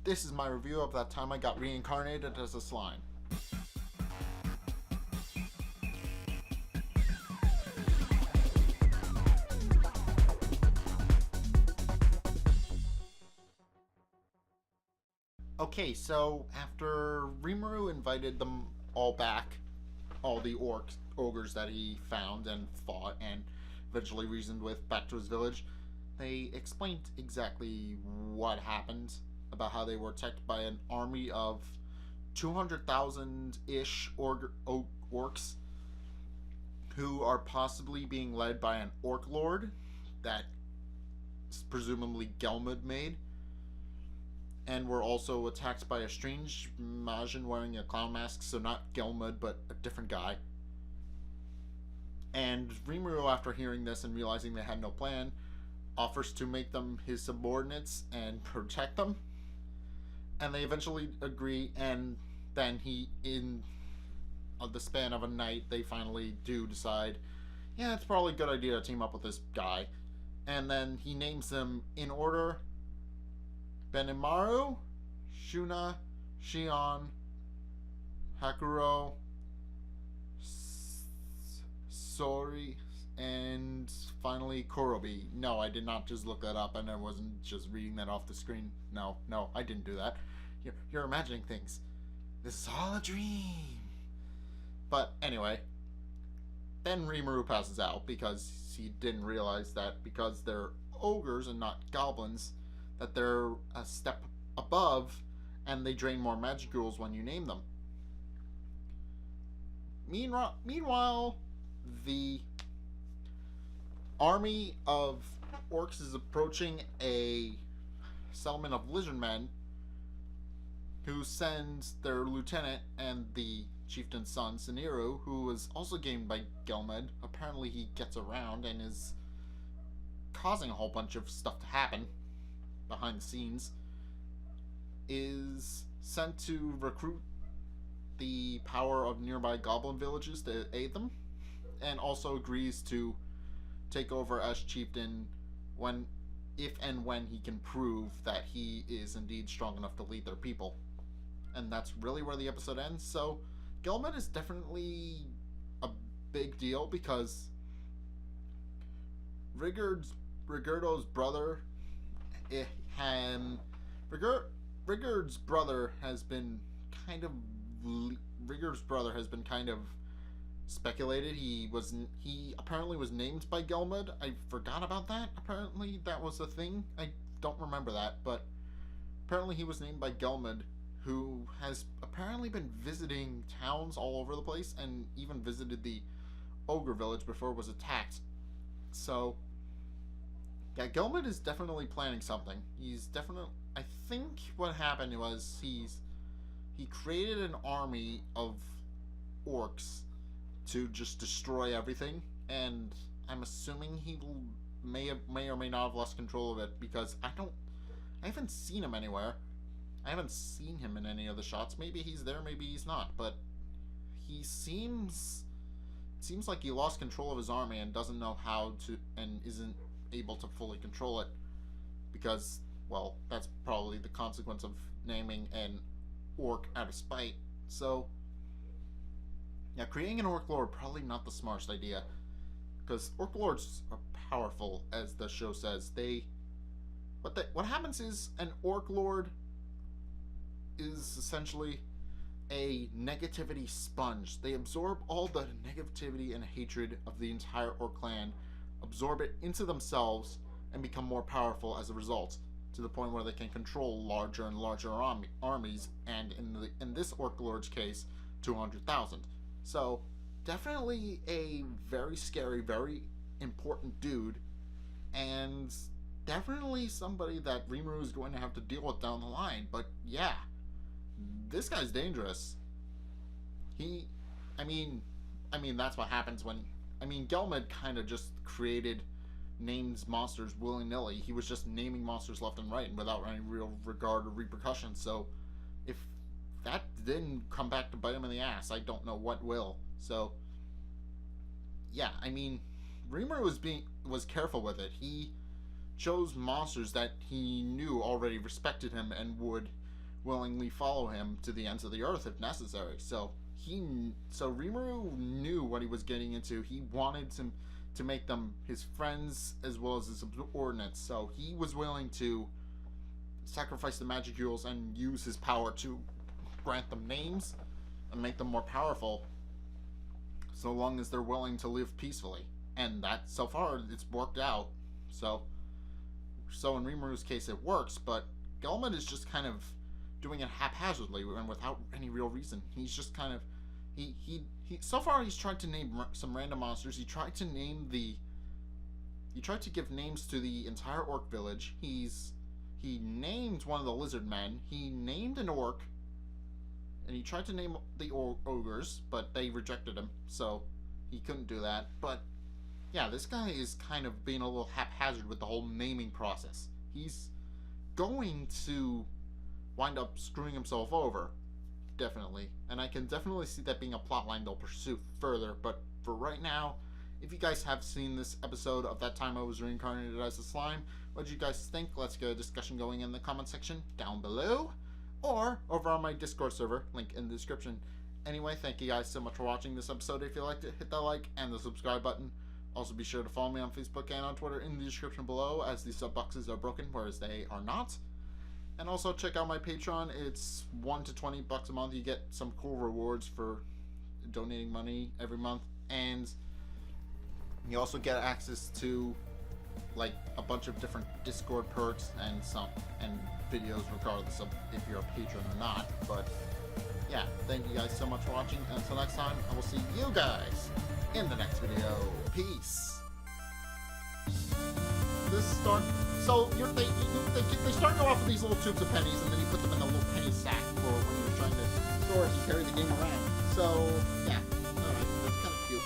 this is my review of that time I got reincarnated as a slime. Okay, so after Rimuru invited them all back, all the ogres that he found and fought and eventually reasoned with back to his village, they explained exactly what happened, about how they were attacked by an army of 200,000-ish orcs who are possibly being led by an orc lord that presumably Gelmud made, and were also attacked by a strange Majin wearing a clown mask, so not Gelmud, but a different guy. And Rimuru, after hearing this and realizing they had no plan, offers to make them his subordinates and protect them. And they eventually agree, and then in the span of a night, they finally do decide, yeah, it's probably a good idea to team up with this guy. And then he names them in order: Benimaru, Shuna, Shion, Hakuro, Sori, and finally Korobi. No, I did not just look that up, and I wasn't just reading that off the screen. No, I didn't do that. You're imagining things. This is all a dream. But anyway, then Rimuru passes out because he didn't realize that because they're ogres and not goblins, that they're a step above, and they drain more magic jewels when you name them. Meanwhile, the army of orcs is approaching a settlement of lizardmen, who sends their lieutenant and the chieftain's son, Saniru, who was also gamed by Gelmud. Apparently he gets around and is causing a whole bunch of stuff to happen behind the scenes, is sent to recruit the power of nearby goblin villages to aid them, and also agrees to take over as chieftain if and when he can prove that he is indeed strong enough to lead their people. And that's really where the episode ends. So Gelmud is definitely a big deal because Rigurd's brother Rigurd's brother has been kind of speculated. He apparently was named by Gelmud. I forgot about that. Apparently that was a thing. I don't remember that, but apparently he was named by Gelmud, who has apparently been visiting towns all over the place and even visited the ogre village before it was attacked. So yeah, Gelmud is definitely planning something. I think what happened was he created an army of orcs to just destroy everything, and I'm assuming he may or may not have lost control of it, because I haven't seen him anywhere. I haven't seen him in any of the shots. Maybe he's there, maybe he's not, but he seems like he lost control of his army and doesn't know how to, and isn't able to fully control it, because, well, that's probably the consequence of naming an orc out of spite. So yeah, creating an orc lord probably not the smartest idea, because orc lords are powerful, as the show says. What happens is an orc lord is essentially a negativity sponge. They absorb all the negativity and hatred of the entire orc clan, absorb it into themselves, and become more powerful as a result, to the point where they can control larger and larger armies, and in this orc lord's case, 200,000. So definitely a very scary, very important dude, and definitely somebody that Rimuru is going to have to deal with down the line. But yeah, this guy's dangerous. I mean, that's what happens when, Gelmud kind of just names monsters willy-nilly. He was just naming monsters left and right and without any real regard or repercussions. So if that didn't come back to bite him in the ass, I don't know what will. So yeah, Rimuru was careful with it. He chose monsters that he knew already respected him and would willingly follow him to the ends of the earth if necessary. So Rimuru knew what he was getting into. He wanted to make them his friends as well as his subordinates. So he was willing to sacrifice the magic and use his power to grant them names and make them more powerful, so long as they're willing to live peacefully. And that, so far, it's worked out. So in Rimuru's case, it works, but Gelmud is just kind of doing it haphazardly and without any real reason. He's just kind of so far he's tried to name some random monsters. He tried to give names to the entire orc village. He named one of the lizard men. He named an orc, and he tried to name the ogres, but they rejected him, so he couldn't do that. But yeah, this guy is kind of being a little haphazard with the whole naming process. He's going to wind up screwing himself over, definitely. And I can definitely see that being a plotline they'll pursue further. But for right now, if you guys have seen this episode of That Time I Was Reincarnated as a Slime, what did you guys think? Let's get a discussion going in the comment section down below, or over on my Discord server, link in the description. Anyway, thank you guys so much for watching this episode. If you liked it, hit that like and the subscribe button. Also, be sure to follow me on Facebook and on Twitter in the description below, as these sub boxes are broken, whereas they are not. And also check out my Patreon. It's $1 to $20 a month. You get some cool rewards for donating money every month, and you also get access to like a bunch of different Discord perks and videos, regardless of if you're a patron or not. But yeah, thank you guys so much for watching. Until next time, I will see you guys in the next video. Peace. So they start you off with these little tubes of pennies, and then you put them in a little penny sack for when you're trying to store it and carry the game around. So yeah, alright, that's kind of cute.